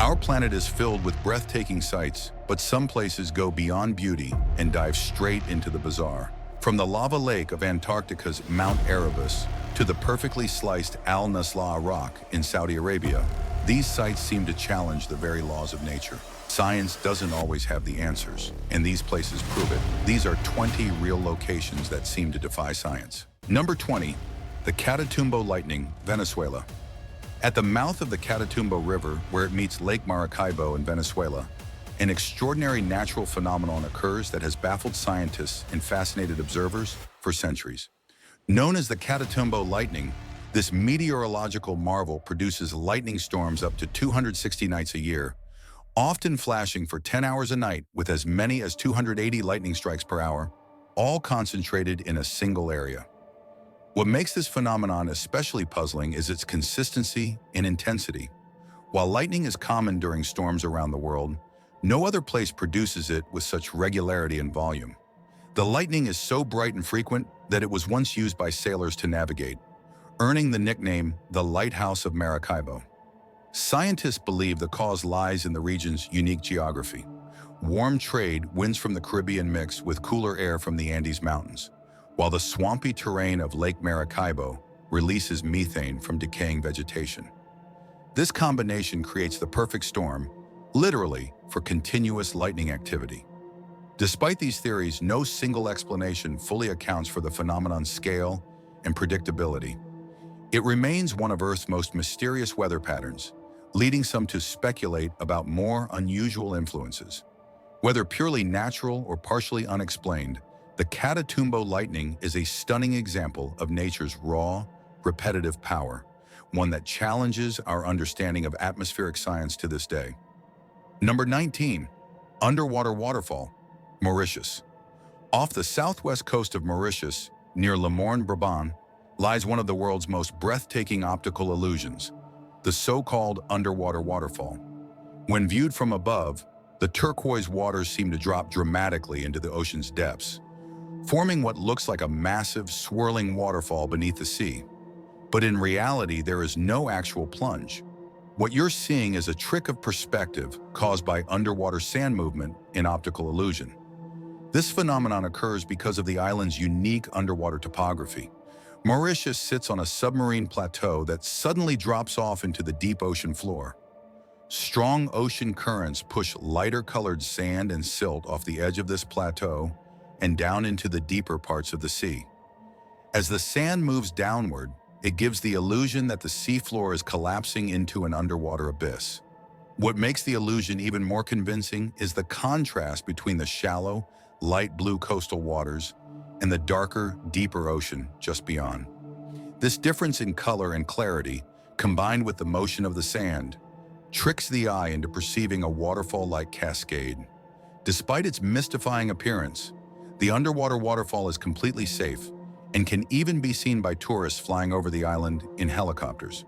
Our planet is filled with breathtaking sights, but some places go beyond beauty and dive straight into the bizarre. From the lava lake of Antarctica's Mount Erebus to the perfectly sliced Naslaa Rock in Saudi Arabia, these sites seem to challenge the very laws of nature. Science doesn't always have the answers, and these places prove it. These are 20 real locations that seem to defy science. Number 20, the Catatumbo Lightning, Venezuela. At the mouth of the Catatumbo River, where it meets Lake Maracaibo in Venezuela, an extraordinary natural phenomenon occurs that has baffled scientists and fascinated observers for centuries. Known as the Catatumbo Lightning, this meteorological marvel produces lightning storms up to 260 nights a year, often flashing for 10 hours a night with as many as 280 lightning strikes per hour, all concentrated in a single area. What makes this phenomenon especially puzzling is its consistency and intensity. While lightning is common during storms around the world, no other place produces it with such regularity and volume. The lightning is so bright and frequent that it was once used by sailors to navigate, earning the nickname the Lighthouse of Maracaibo. Scientists believe the cause lies in the region's unique geography. Warm trade winds from the Caribbean mix with cooler air from the Andes Mountains, while the swampy terrain of Lake Maracaibo releases methane from decaying vegetation. This combination creates the perfect storm, literally, for continuous lightning activity. Despite these theories, no single explanation fully accounts for the phenomenon's scale and predictability. It remains one of Earth's most mysterious weather patterns, leading some to speculate about more unusual influences. Whether purely natural or partially unexplained, the Catatumbo lightning is a stunning example of nature's raw, repetitive power, one that challenges our understanding of atmospheric science to this day. Number 19, underwater waterfall, Mauritius. Off the southwest coast of Mauritius, near Le Morne, Brabant, lies one of the world's most breathtaking optical illusions, the so-called underwater waterfall. When viewed from above, the turquoise waters seem to drop dramatically into the ocean's depths, forming what looks like a massive, swirling waterfall beneath the sea. But in reality, there is no actual plunge. What you're seeing is a trick of perspective caused by underwater sand movement in optical illusion. This phenomenon occurs because of the island's unique underwater topography. Mauritius sits on a submarine plateau that suddenly drops off into the deep ocean floor. Strong ocean currents push lighter-colored sand and silt off the edge of this plateau and down into the deeper parts of the sea. As the sand moves downward, it gives the illusion that the seafloor is collapsing into an underwater abyss. What makes the illusion even more convincing is the contrast between the shallow, light blue coastal waters and the darker, deeper ocean just beyond. This difference in color and clarity, combined with the motion of the sand, tricks the eye into perceiving a waterfall-like cascade. Despite its mystifying appearance, the underwater waterfall is completely safe and can even be seen by tourists flying over the island in helicopters.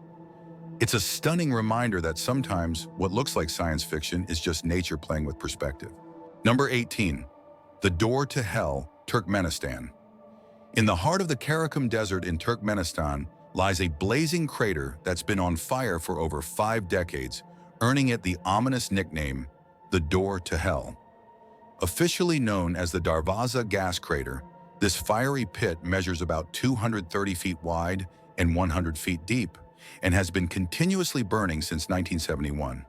It's a stunning reminder that sometimes what looks like science fiction is just nature playing with perspective. Number 18, the door to hell, Turkmenistan. In the heart of the Karakum Desert in Turkmenistan lies a blazing crater that's been on fire for over 5 decades, earning it the ominous nickname, the Door to Hell. Officially known as the Darvaza gas crater, this fiery pit measures about 230 feet wide and 100 feet deep, and has been continuously burning since 1971.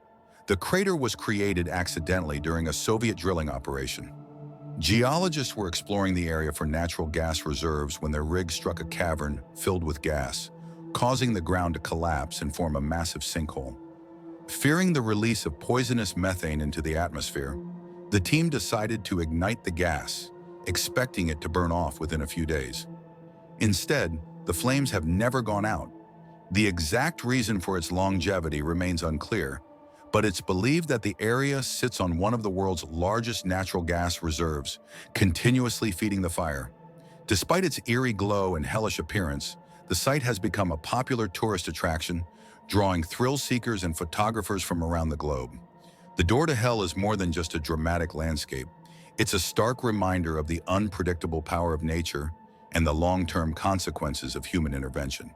The crater was created accidentally during a Soviet drilling operation. Geologists were exploring the area for natural gas reserves when their rig struck a cavern filled with gas, causing the ground to collapse and form a massive sinkhole. Fearing the release of poisonous methane into the atmosphere, the team decided to ignite the gas, expecting it to burn off within a few days. Instead, the flames have never gone out. The exact reason for its longevity remains unclear, but it's believed that the area sits on one of the world's largest natural gas reserves, continuously feeding the fire. Despite its eerie glow and hellish appearance, the site has become a popular tourist attraction, drawing thrill-seekers and photographers from around the globe. The Door to Hell is more than just a dramatic landscape. It's a stark reminder of the unpredictable power of nature and the long-term consequences of human intervention.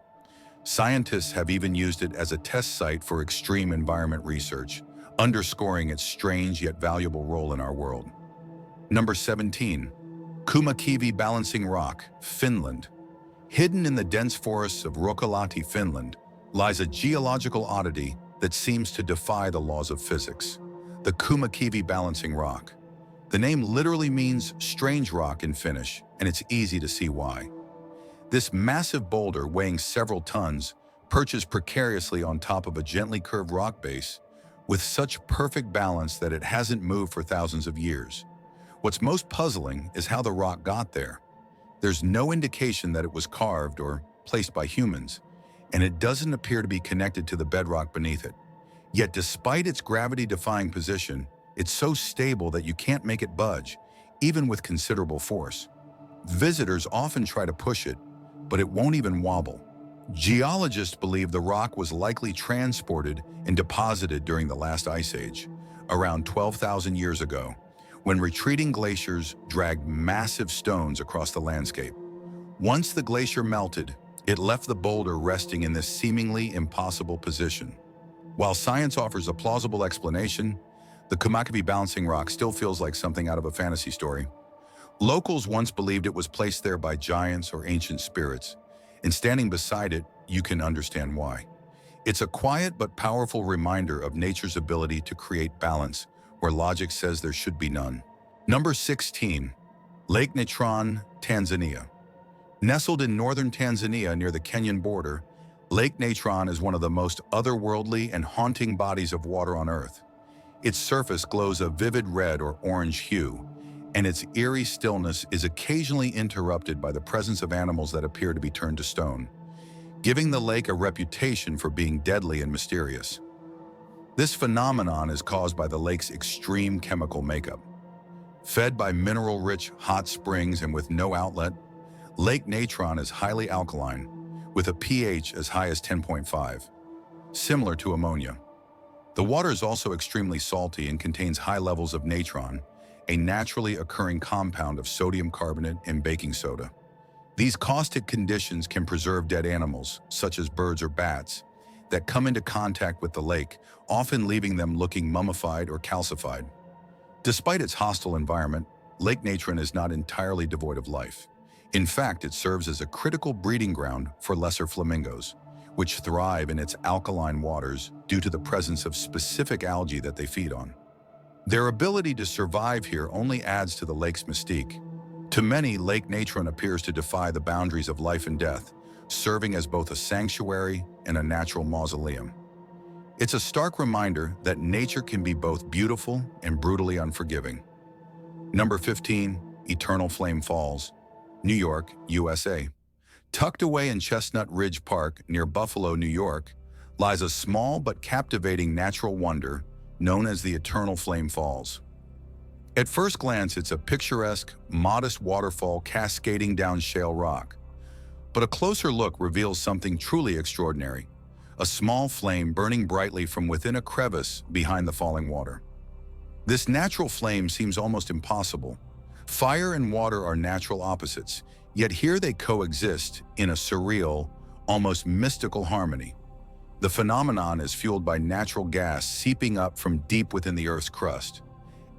Scientists have even used it as a test site for extreme environment research, underscoring its strange yet valuable role in our world. Number 17. Kumakivi Balancing Rock, Finland. Hidden in the dense forests of Ruokolahti, Finland, lies a geological oddity that seems to defy the laws of physics. The Kumakivi Balancing Rock. The name literally means strange rock in Finnish, and it's easy to see why. This massive boulder, weighing several tons, perches precariously on top of a gently curved rock base with such perfect balance that it hasn't moved for thousands of years. What's most puzzling is how the rock got there. There's no indication that it was carved or placed by humans, and it doesn't appear to be connected to the bedrock beneath it. Yet despite its gravity-defying position, it's so stable that you can't make it budge, even with considerable force. Visitors often try to push it, but it won't even wobble. Geologists believe the rock was likely transported and deposited during the last ice age, around 12,000 years ago, when retreating glaciers dragged massive stones across the landscape. Once the glacier melted, it left the boulder resting in this seemingly impossible position. While science offers a plausible explanation, the Kumakivi Balancing Rock still feels like something out of a fantasy story. Locals once believed it was placed there by giants or ancient spirits, and standing beside it, you can understand why. It's a quiet but powerful reminder of nature's ability to create balance where logic says there should be none. Number 16. Lake Natron, Tanzania. Nestled in northern Tanzania near the Kenyan border, Lake Natron is one of the most otherworldly and haunting bodies of water on Earth. Its surface glows a vivid red or orange hue, and its eerie stillness is occasionally interrupted by the presence of animals that appear to be turned to stone, giving the lake a reputation for being deadly and mysterious. This phenomenon is caused by the lake's extreme chemical makeup. Fed by mineral-rich hot springs and with no outlet, Lake Natron is highly alkaline, with a pH as high as 10.5, similar to ammonia. The water is also extremely salty and contains high levels of natron, a naturally occurring compound of sodium carbonate and baking soda. These caustic conditions can preserve dead animals, such as birds or bats, that come into contact with the lake, often leaving them looking mummified or calcified. Despite its hostile environment, Lake Natron is not entirely devoid of life. In fact, it serves as a critical breeding ground for lesser flamingos, which thrive in its alkaline waters due to the presence of specific algae that they feed on. Their ability to survive here only adds to the lake's mystique. To many, Lake Natron appears to defy the boundaries of life and death, serving as both a sanctuary and a natural mausoleum. It's a stark reminder that nature can be both beautiful and brutally unforgiving. Number 15, Eternal Flame Falls, New York, USA. Tucked away in Chestnut Ridge Park near Buffalo, New York, lies a small but captivating natural wonder known as the Eternal Flame Falls. At first glance, it's a picturesque, modest waterfall cascading down shale rock. But a closer look reveals something truly extraordinary, a small flame burning brightly from within a crevice behind the falling water. This natural flame seems almost impossible. Fire and water are natural opposites, yet here they coexist in a surreal, almost mystical harmony. The phenomenon is fueled by natural gas seeping up from deep within the Earth's crust.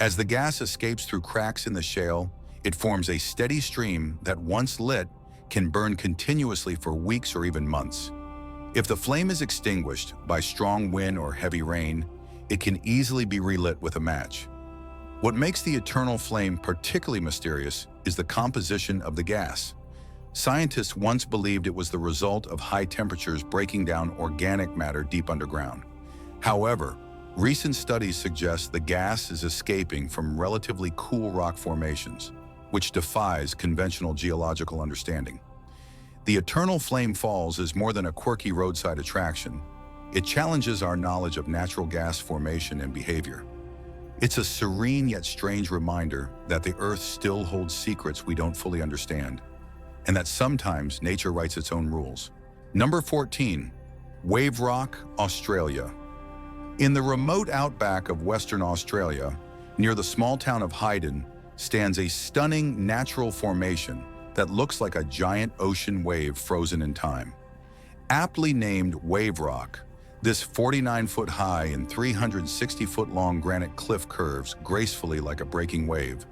As the gas escapes through cracks in the shale, it forms a steady stream that, once lit, can burn continuously for weeks or even months. If the flame is extinguished by strong wind or heavy rain, it can easily be relit with a match. What makes the eternal flame particularly mysterious is the composition of the gas. Scientists once believed it was the result of high temperatures breaking down organic matter deep underground. However, recent studies suggest the gas is escaping from relatively cool rock formations, which defies conventional geological understanding. The Eternal Flame Falls is more than a quirky roadside attraction. It challenges our knowledge of natural gas formation and behavior. It's a serene yet strange reminder that the Earth still holds secrets we don't fully understand, and that sometimes nature writes its own rules. Number 14, Wave Rock, Australia. In the remote outback of Western Australia, near the small town of Hayden, stands a stunning natural formation that looks like a giant ocean wave frozen in time. Aptly named Wave Rock, This 49-foot high and 360-foot long granite cliff curves gracefully like a breaking wave,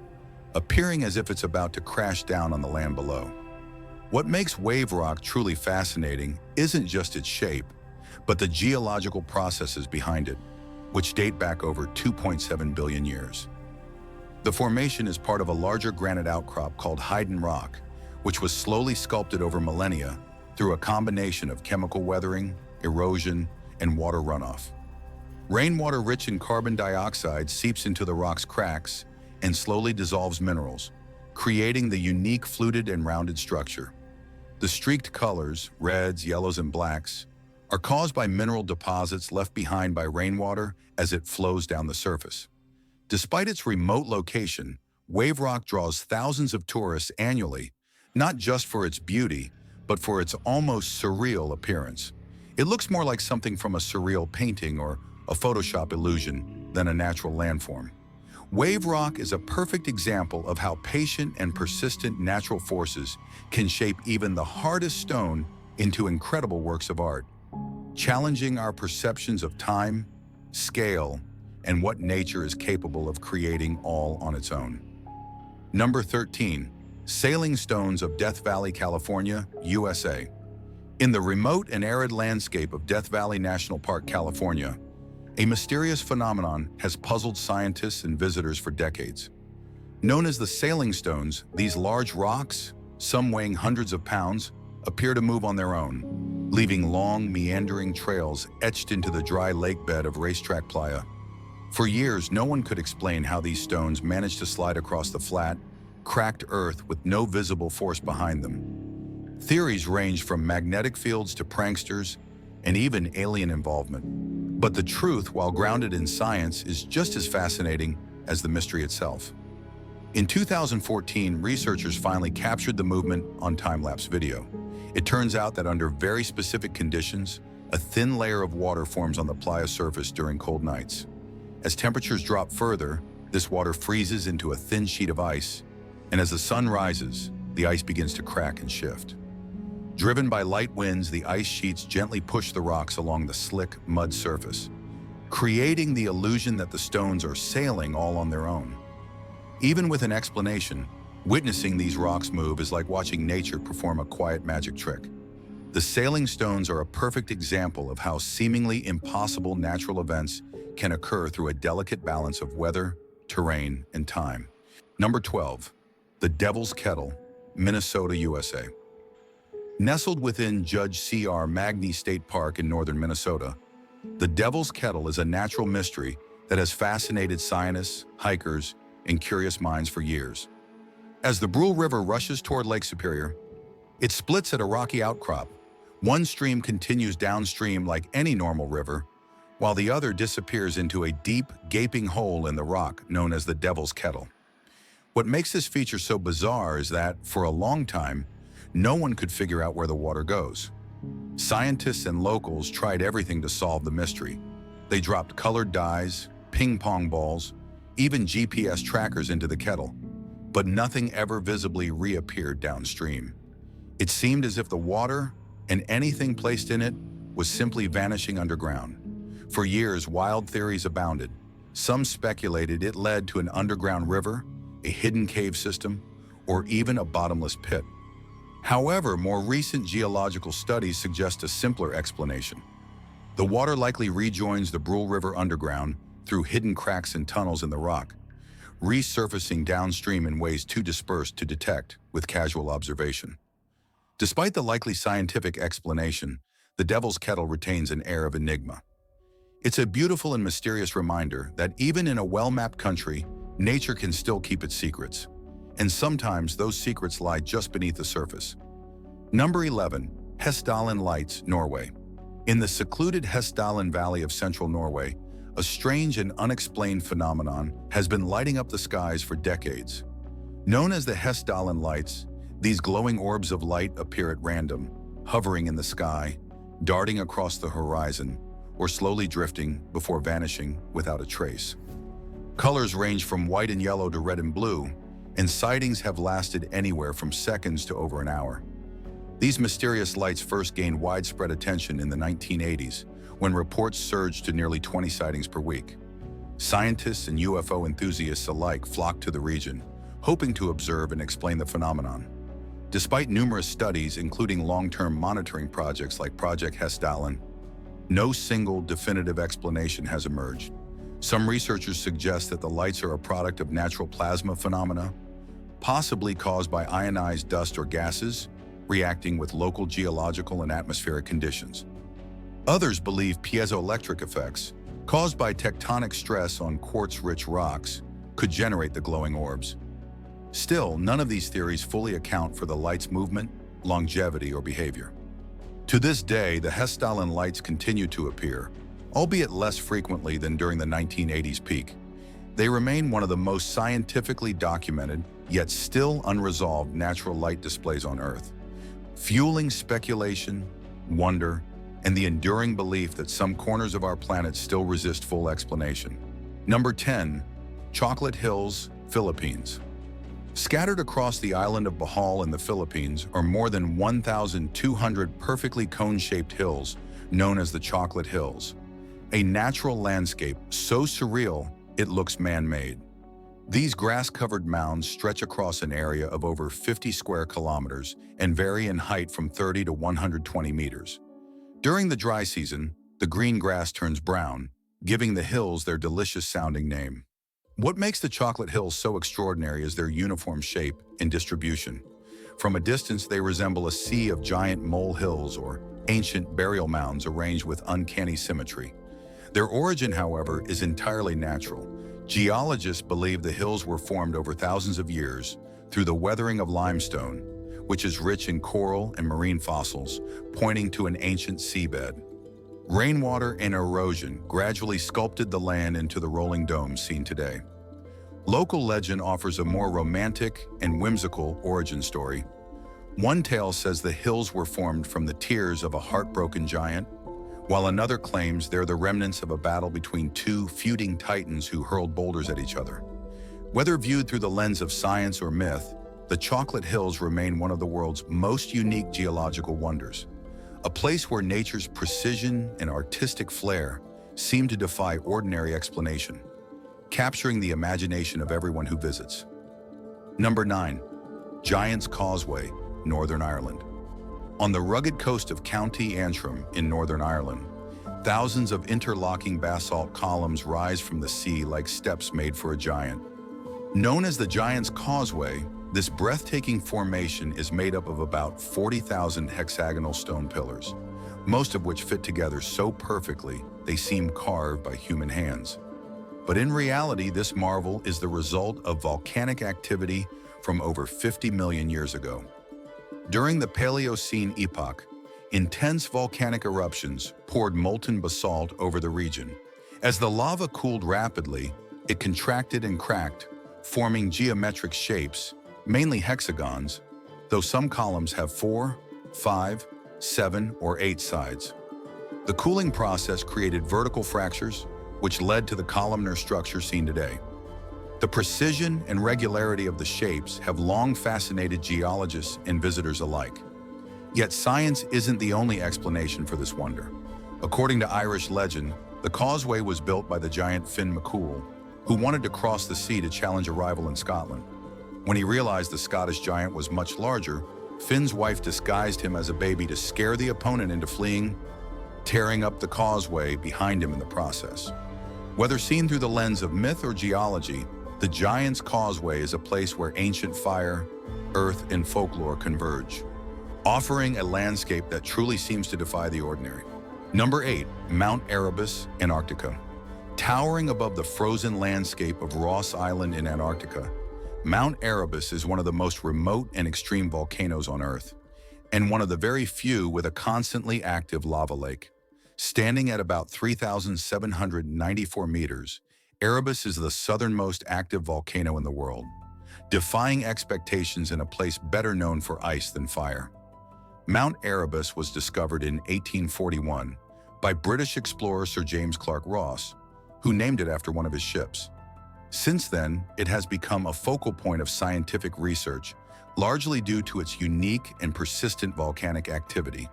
appearing as if it's about to crash down on the land below. What makes wave rock truly fascinating isn't just its shape, but the geological processes behind it, which date back over 2.7 billion years. The formation is part of a larger granite outcrop called Hillier Rock, which was slowly sculpted over millennia through a combination of chemical weathering, erosion, and water runoff. Rainwater rich in carbon dioxide seeps into the rock's cracks and slowly dissolves minerals, creating the unique fluted and rounded structure. The streaked colors, reds, yellows, and blacks, are caused by mineral deposits left behind by rainwater as it flows down the surface. Despite its remote location, wave rock draws thousands of tourists annually, not just for its beauty, but for its almost surreal appearance. It looks more like something from a surreal painting or a Photoshop illusion than a natural landform. Wave rock is a perfect example of how patient and persistent natural forces can shape even the hardest stone into incredible works of art, challenging our perceptions of time, scale, and what nature is capable of creating all on its own. Number 13. Sailing Stones of Death Valley, California, USA. In the remote and arid landscape of Death Valley National Park, California, a mysterious phenomenon has puzzled scientists and visitors for decades. Known as the sailing stones, these large rocks, some weighing hundreds of pounds, appear to move on their own, leaving long, meandering trails etched into the dry lake bed of racetrack playa. For years, no one could explain how these stones managed to slide across the flat, cracked earth with no visible force behind them. Theories range from magnetic fields to pranksters and even alien involvement. But the truth, while grounded in science, is just as fascinating as the mystery itself. In 2014, researchers finally captured the movement on time-lapse video. It turns out that under very specific conditions, a thin layer of water forms on the playa surface during cold nights. As temperatures drop further, this water freezes into a thin sheet of ice, and as the sun rises, the ice begins to crack and shift. Driven by light winds, the ice sheets gently push the rocks along the slick mud surface, creating the illusion that the stones are sailing all on their own. Even with an explanation, witnessing these rocks move is like watching nature perform a quiet magic trick. The sailing stones are a perfect example of how seemingly impossible natural events can occur through a delicate balance of weather, terrain, and time. Number 12. The Devil's Kettle, Minnesota, USA. Nestled within Judge C.R. Magny State Park in northern Minnesota, the Devil's Kettle is a natural mystery that has fascinated scientists, hikers, and curious minds for years. As the Brule River rushes toward Lake Superior, it splits at a rocky outcrop. One stream continues downstream like any normal river, while the other disappears into a deep, gaping hole in the rock known as the Devil's Kettle. What makes this feature so bizarre is that, for a long time, no one could figure out where the water goes. Scientists and locals tried everything to solve the mystery. They dropped colored dyes, ping pong balls, even GPS trackers into the kettle, but nothing ever visibly reappeared downstream. It seemed as if the water and anything placed in it was simply vanishing underground. For years, wild theories abounded. Some speculated it led to an underground river, a hidden cave system, or even a bottomless pit. However, more recent geological studies suggest a simpler explanation. The water likely rejoins the Brule River underground through hidden cracks and tunnels in the rock, resurfacing downstream in ways too dispersed to detect with casual observation. Despite the likely scientific explanation, the Devil's Kettle retains an air of enigma. It's a beautiful and mysterious reminder that even in a well-mapped country, nature can still keep its secrets. And sometimes those secrets lie just beneath the surface. Number 11. Hessdalen Lights, Norway. In the secluded Hessdalen Valley of central Norway, a strange and unexplained phenomenon has been lighting up the skies for decades. Known as the Hessdalen Lights, these glowing orbs of light appear at random, hovering in the sky, darting across the horizon, or slowly drifting before vanishing without a trace. Colors range from white and yellow to red and blue, and sightings have lasted anywhere from seconds to over an hour. These mysterious lights first gained widespread attention in the 1980s, when reports surged to nearly 20 sightings per week. Scientists and UFO enthusiasts alike flocked to the region, hoping to observe and explain the phenomenon. Despite numerous studies, including long-term monitoring projects like Project Hessdalen, no single definitive explanation has emerged. Some researchers suggest that the lights are a product of natural plasma phenomena, possibly caused by ionized dust or gases, reacting with local geological and atmospheric conditions. Others believe piezoelectric effects, caused by tectonic stress on quartz-rich rocks, could generate the glowing orbs. Still, none of these theories fully account for the light's movement, longevity, or behavior. To this day, the Hessdalen lights continue to appear, albeit less frequently than during the 1980s peak. They remain one of the most scientifically documented, yet still unresolved natural light displays on Earth, fueling speculation, wonder, and the enduring belief that some corners of our planet still resist full explanation. Number 10. Chocolate Hills, Philippines. Scattered across the island of Bohol in the Philippines are more than 1,200 perfectly cone-shaped hills known as the Chocolate Hills, a natural landscape so surreal it looks man-made. These grass-covered mounds stretch across an area of over 50 square kilometers and vary in height from 30 to 120 meters. During the dry season, the green grass turns brown, giving the hills their delicious-sounding name. What makes the Chocolate Hills so extraordinary is their uniform shape and distribution. From a distance, they resemble a sea of giant mole hills or ancient burial mounds arranged with uncanny symmetry. Their origin, however, is entirely natural. Geologists believe the hills were formed over thousands of years through the weathering of limestone, which is rich in coral and marine fossils, pointing to an ancient seabed. Rainwater and erosion gradually sculpted the land into the rolling domes seen today. Local legend offers a more romantic and whimsical origin story. One tale says the hills were formed from the tears of a heartbroken giant, while another claims they're the remnants of a battle between two feuding titans who hurled boulders at each other. Whether viewed through the lens of science or myth, the Chocolate Hills remain one of the world's most unique geological wonders, a place where nature's precision and artistic flair seem to defy ordinary explanation, capturing the imagination of everyone who visits. Number 9. Giant's Causeway, Northern Ireland. On the rugged coast of County Antrim in Northern Ireland, thousands of interlocking basalt columns rise from the sea like steps made for a giant. Known as the Giant's Causeway, this breathtaking formation is made up of about 40,000 hexagonal stone pillars, most of which fit together so perfectly they seem carved by human hands. But in reality, this marvel is the result of volcanic activity from over 50 million years ago. During the Paleocene epoch, intense volcanic eruptions poured molten basalt over the region. As the lava cooled rapidly, it contracted and cracked, forming geometric shapes, mainly hexagons, though some columns have 4, 5, 7, or 8 sides. The cooling process created vertical fractures, which led to the columnar structure seen today. The precision and regularity of the shapes have long fascinated geologists and visitors alike. Yet science isn't the only explanation for this wonder. According to Irish legend, the causeway was built by the giant Finn McCool, who wanted to cross the sea to challenge a rival in Scotland. When he realized the Scottish giant was much larger, Finn's wife disguised him as a baby to scare the opponent into fleeing, tearing up the causeway behind him in the process. Whether seen through the lens of myth or geology, the Giant's Causeway is a place where ancient fire, earth, and folklore converge, offering a landscape that truly seems to defy the ordinary. Number 8. Mount Erebus, Antarctica. Towering above the frozen landscape of Ross Island in Antarctica, Mount Erebus is one of the most remote and extreme volcanoes on Earth, and one of the very few with a constantly active lava lake. Standing at about 3,794 meters, Erebus is the southernmost active volcano in the world, defying expectations in a place better known for ice than fire. Mount Erebus was discovered in 1841 by British explorer Sir James Clark Ross, who named it after one of his ships. Since then, it has become a focal point of scientific research, largely due to its unique and persistent volcanic activity.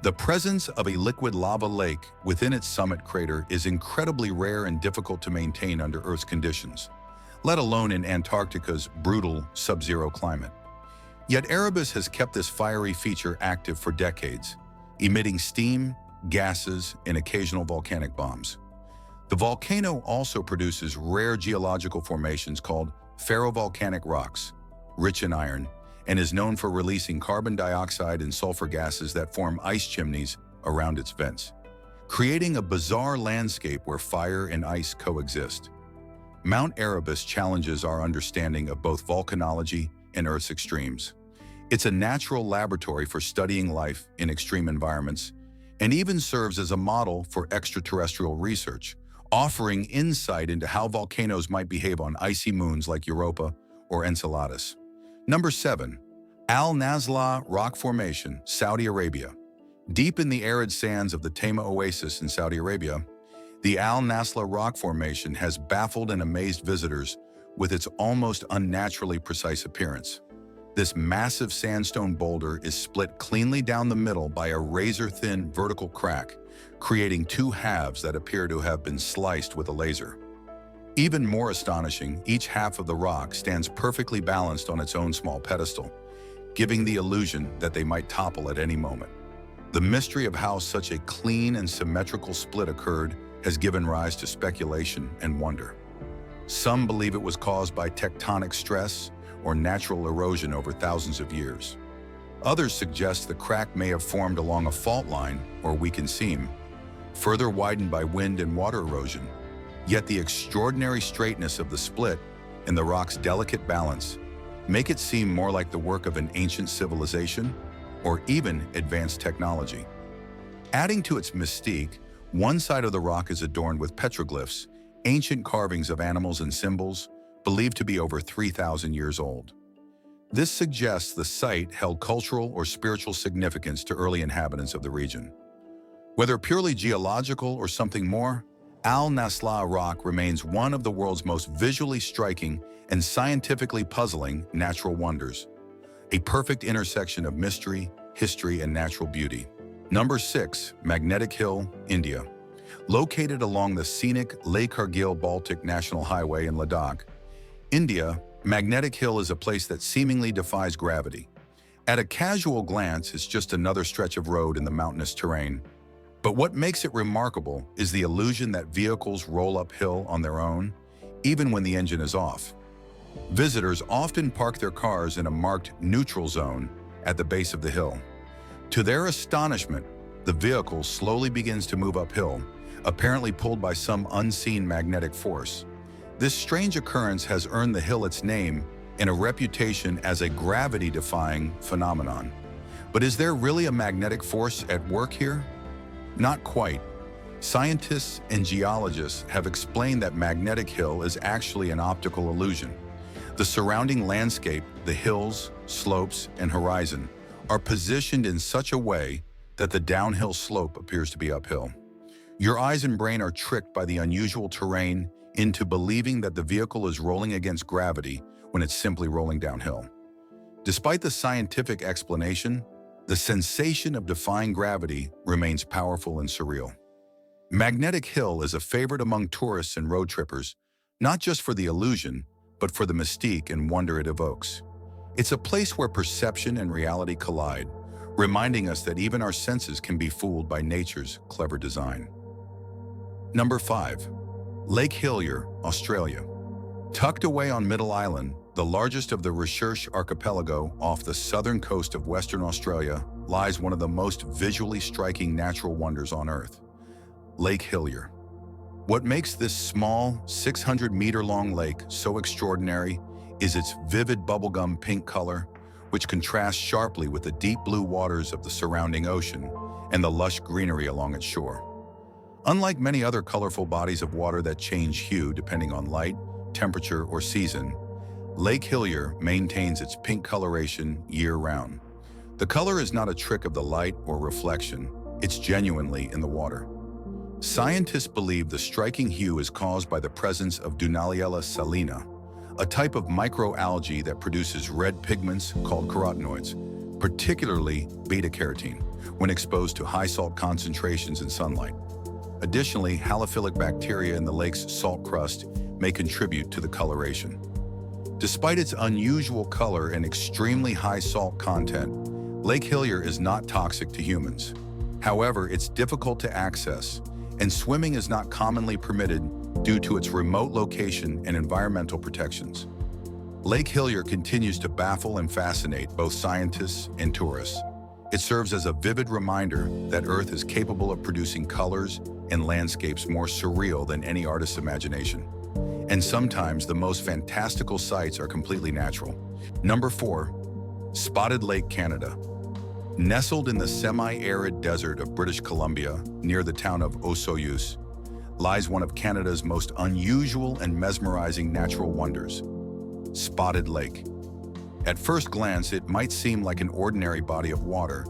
The presence of a liquid lava lake within its summit crater is incredibly rare and difficult to maintain under Earth's conditions, let alone in Antarctica's brutal sub-zero climate. Yet Erebus has kept this fiery feature active for decades, emitting steam, gases, and occasional volcanic bombs. The volcano also produces rare geological formations called ferrovolcanic rocks, rich in iron, and is known for releasing carbon dioxide and sulfur gases that form ice chimneys around its vents, creating a bizarre landscape where fire and ice coexist. Mount Erebus challenges our understanding of both volcanology and Earth's extremes. It's a natural laboratory for studying life in extreme environments, and even serves as a model for extraterrestrial research, offering insight into how volcanoes might behave on icy moons like Europa or Enceladus. Number 7. Naslaa Rock Formation, Saudi Arabia. Deep in the arid sands of the Tema Oasis in Saudi Arabia, the Naslaa Rock Formation has baffled and amazed visitors with its almost unnaturally precise appearance. This massive sandstone boulder is split cleanly down the middle by a razor-thin vertical crack, creating two halves that appear to have been sliced with a laser. Even more astonishing, each half of the rock stands perfectly balanced on its own small pedestal, giving the illusion that they might topple at any moment. The mystery of how such a clean and symmetrical split occurred has given rise to speculation and wonder. Some believe it was caused by tectonic stress or natural erosion over thousands of years. Others suggest the crack may have formed along a fault line or weakened seam, further widened by wind and water erosion. Yet the extraordinary straightness of the split and the rock's delicate balance make it seem more like the work of an ancient civilization or even advanced technology. Adding to its mystique, one side of the rock is adorned with petroglyphs, ancient carvings of animals and symbols, believed to be over 3,000 years old. This suggests the site held cultural or spiritual significance to early inhabitants of the region. Whether purely geological or something more, Naslaa Rock remains one of the world's most visually striking and scientifically puzzling natural wonders, a perfect intersection of mystery, history, and natural beauty. Number 6. Magnetic Hill, India. Located along the scenic Leh Kargil-Baltic National Highway in Ladakh, India, Magnetic Hill is a place that seemingly defies gravity. At a casual glance, it's just another stretch of road in the mountainous terrain. But what makes it remarkable is the illusion that vehicles roll uphill on their own, even when the engine is off. Visitors often park their cars in a marked neutral zone at the base of the hill. To their astonishment, the vehicle slowly begins to move uphill, apparently pulled by some unseen magnetic force. This strange occurrence has earned the hill its name and a reputation as a gravity-defying phenomenon. But is there really a magnetic force at work here? Not quite. Scientists and geologists have explained that Magnetic Hill is actually an optical illusion. The surrounding landscape, the hills, slopes, and horizon, are positioned in such a way that the downhill slope appears to be uphill. Your eyes and brain are tricked by the unusual terrain into believing that the vehicle is rolling against gravity when it's simply rolling downhill. Despite the scientific explanation, the sensation of defying gravity remains powerful and surreal. Magnetic Hill is a favorite among tourists and road trippers, not just for the illusion, but for the mystique and wonder it evokes. It's a place where perception and reality collide, reminding us that even our senses can be fooled by nature's clever design. Number 5. Lake Hillier, Australia. Tucked away on Middle Island, the largest of the Recherche archipelago off the southern coast of Western Australia, lies one of the most visually striking natural wonders on Earth, Lake Hillier. What makes this small, 600-meter-long lake so extraordinary is its vivid bubblegum pink color, which contrasts sharply with the deep blue waters of the surrounding ocean and the lush greenery along its shore. Unlike many other colorful bodies of water that change hue depending on light, temperature, or season, Lake Hillier maintains its pink coloration year-round. The color is not a trick of the light or reflection, it's genuinely in the water. Scientists believe the striking hue is caused by the presence of Dunaliella salina, a type of microalgae that produces red pigments called carotenoids, particularly beta-carotene. when exposed to high salt concentrations in sunlight. Additionally, halophilic bacteria in the lake's salt crust may contribute to the coloration. Despite its unusual color and extremely high salt content, Lake Hillier is not toxic to humans. However, it's difficult to access, and swimming is not commonly permitted due to its remote location and environmental protections. Lake Hillier continues to baffle and fascinate both scientists and tourists. It serves as a vivid reminder that Earth is capable of producing colors and landscapes more surreal than any artist's imagination. And sometimes the most fantastical sights are completely natural. Number 4. Spotted Lake, Canada. Nestled in the semi-arid desert of British Columbia, near the town of Osoyoos, lies one of Canada's most unusual and mesmerizing natural wonders, Spotted Lake. At first glance, it might seem like an ordinary body of water,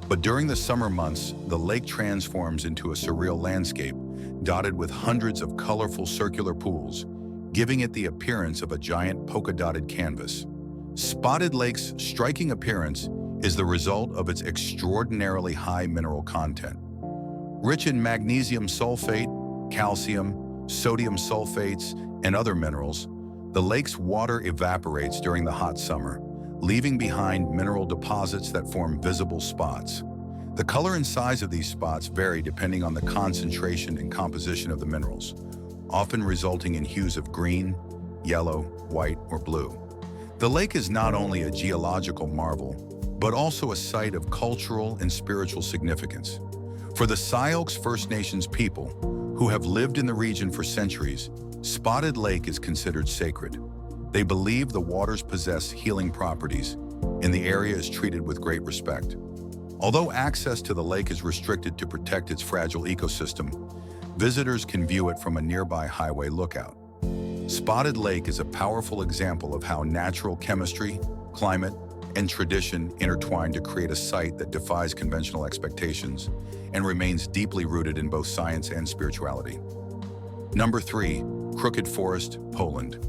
but during the summer months, the lake transforms into a surreal landscape, dotted with hundreds of colorful circular pools, giving it the appearance of a giant polka-dotted canvas. Spotted Lake's striking appearance is the result of its extraordinarily high mineral content. Rich in magnesium sulfate, calcium, sodium sulfates, and other minerals, the lake's water evaporates during the hot summer, leaving behind mineral deposits that form visible spots. The color and size of these spots vary depending on the concentration and composition of the minerals, often resulting in hues of green, yellow, white, or blue. The lake is not only a geological marvel, but also a site of cultural and spiritual significance. For the Sioux First Nations people, who have lived in the region for centuries, Spotted Lake is considered sacred. They believe the waters possess healing properties, and the area is treated with great respect. Although access to the lake is restricted to protect its fragile ecosystem, visitors can view it from a nearby highway lookout. Spotted Lake is a powerful example of how natural chemistry, climate, and tradition intertwine to create a site that defies conventional expectations and remains deeply rooted in both science and spirituality. Number 3. Crooked Forest, Poland.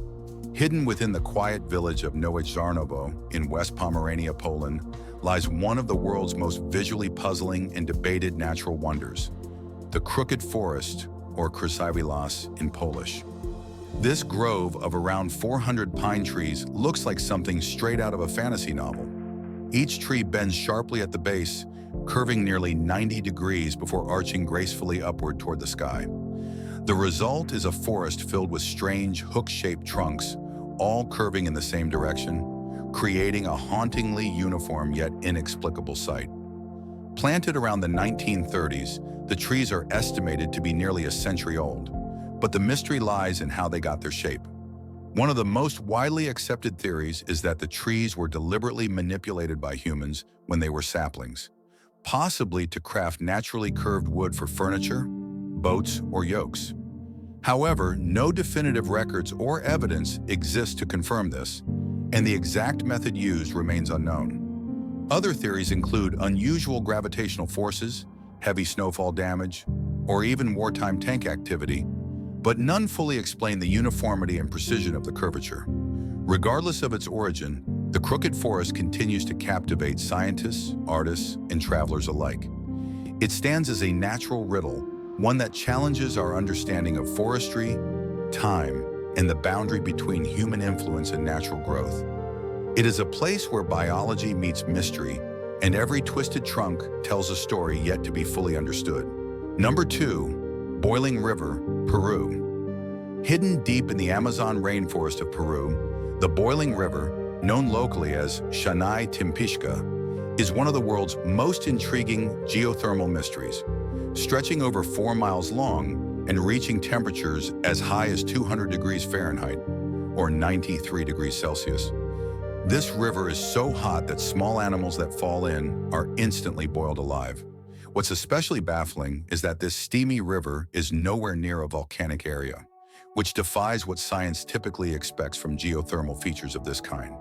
Hidden within the quiet village of Nowe Żarnowo in West Pomerania, Poland, lies one of the world's most visually puzzling and debated natural wonders, the Crooked Forest, or Krzywy Las in Polish. This grove of around 400 pine trees looks like something straight out of a fantasy novel. Each tree bends sharply at the base, curving nearly 90 degrees before arching gracefully upward toward the sky. The result is a forest filled with strange hook-shaped trunks, all curving in the same direction, creating a hauntingly uniform yet inexplicable sight. Planted around the 1930s, the trees are estimated to be nearly a century old. But the mystery lies in how they got their shape. One of the most widely accepted theories is that the trees were deliberately manipulated by humans when they were saplings, possibly to craft naturally curved wood for furniture, boats, or yokes. However, no definitive records or evidence exist to confirm this, and the exact method used remains unknown. Other theories include unusual gravitational forces, heavy snowfall damage, or even wartime tank activity, but none fully explain the uniformity and precision of the curvature. Regardless of its origin, the Crooked Forest continues to captivate scientists, artists, and travelers alike. It stands as a natural riddle, one that challenges our understanding of forestry, time, and the boundary between human influence and natural growth. It is a place where biology meets mystery, and every twisted trunk tells a story yet to be fully understood. Number 2. Boiling River, Peru. Hidden deep in the Amazon rainforest of Peru, the Boiling River, known locally as Shanai Timpishka, is one of the world's most intriguing geothermal mysteries, stretching over 4 miles long and reaching temperatures as high as 200 degrees Fahrenheit, or 93 degrees Celsius. This river is so hot that small animals that fall in are instantly boiled alive. What's especially baffling is that this steamy river is nowhere near a volcanic area, which defies what science typically expects from geothermal features of this kind.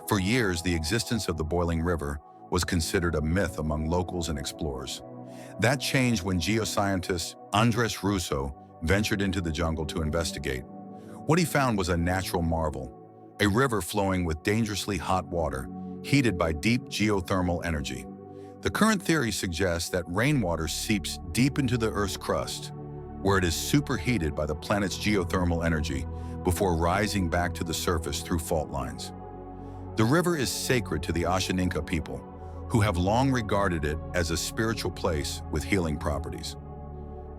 For years, the existence of the Boiling River was considered a myth among locals and explorers. That changed when geoscientist Andres Russo ventured into the jungle to investigate. What he found was a natural marvel, a river flowing with dangerously hot water, heated by deep geothermal energy. The current theory suggests that rainwater seeps deep into the Earth's crust, where it is superheated by the planet's geothermal energy before rising back to the surface through fault lines. The river is sacred to the Ashaninka people, who have long regarded it as a spiritual place with healing properties.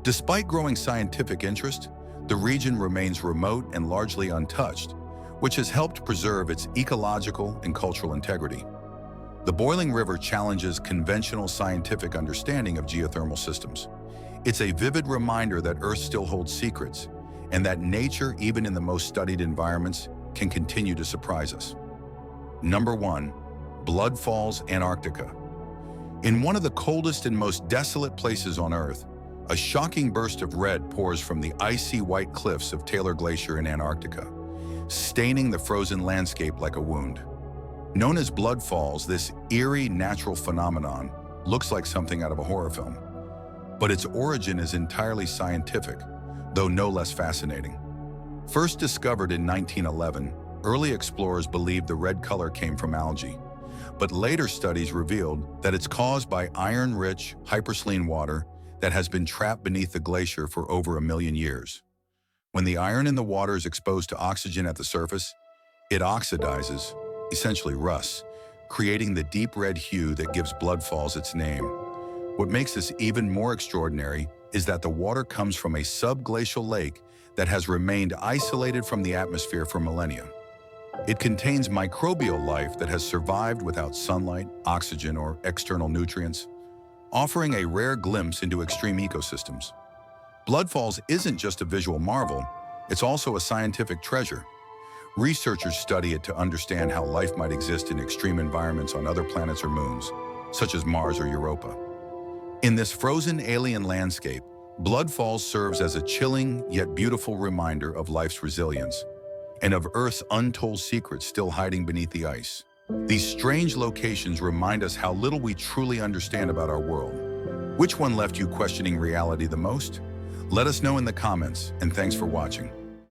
Despite growing scientific interest, the region remains remote and largely untouched, which has helped preserve its ecological and cultural integrity. The boiling river challenges conventional scientific understanding of geothermal systems. It's a vivid reminder that Earth still holds secrets, and that nature, even in the most studied environments, can continue to surprise us. Number 1. Blood Falls, Antarctica. In one of the coldest and most desolate places on Earth, a shocking burst of red pours from the icy white cliffs of Taylor Glacier in Antarctica, staining the frozen landscape like a wound. Known as blood falls, this eerie natural phenomenon looks like something out of a horror film. But its origin is entirely scientific, though no less fascinating. First discovered in 1911, early explorers believed the red color came from algae, but later studies revealed that it's caused by iron-rich, hypersaline water that has been trapped beneath the glacier for over 1 million years. When the iron in the water is exposed to oxygen at the surface, it oxidizes, essentially rusts, creating the deep red hue that gives blood falls its name. What makes this even more extraordinary is that the water comes from a subglacial lake that has remained isolated from the atmosphere for millennia. It contains microbial life that has survived without sunlight, oxygen, or external nutrients, offering a rare glimpse into extreme ecosystems. Blood Falls isn't just a visual marvel, it's also a scientific treasure. Researchers study it to understand how life might exist in extreme environments on other planets or moons, such as Mars or Europa. In this frozen alien landscape, Blood Falls serves as a chilling yet beautiful reminder of life's resilience and of Earth's untold secrets still hiding beneath the ice. These strange locations remind us how little we truly understand about our world. Which one left you questioning reality the most? Let us know in the comments, and thanks for watching.